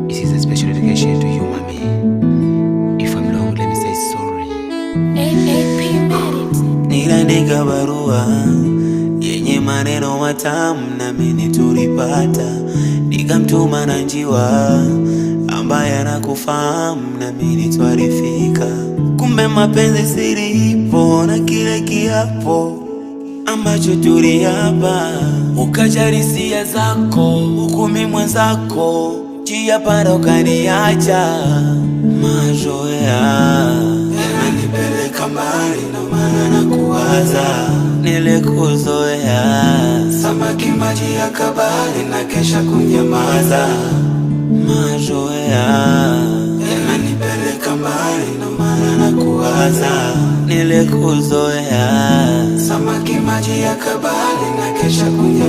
This is a special dedication to you, mommy. If I'm wrong, let me say sorry. Niliandika barua yenye maneno matamu na mimi tulipata, nikamtuma na njiwa ambaye anakufahamu na mimi twarifika. Kumbe mapenzi siri ipo na kile kiapo ambacho tuliapa, ukajali hisia zako hukumi mwenzako, njia panda ukaniacha. Mazoea yananipeleka mbali, ndo maana nakuwaza. Nilikuzoea samaki maji ya kabari na kesha kunyamaza. Mazoea yananipeleka mbali, ndo maana nakuwaza. Nilikuzoea samaki maji ya kabari na kesha kunyamaza.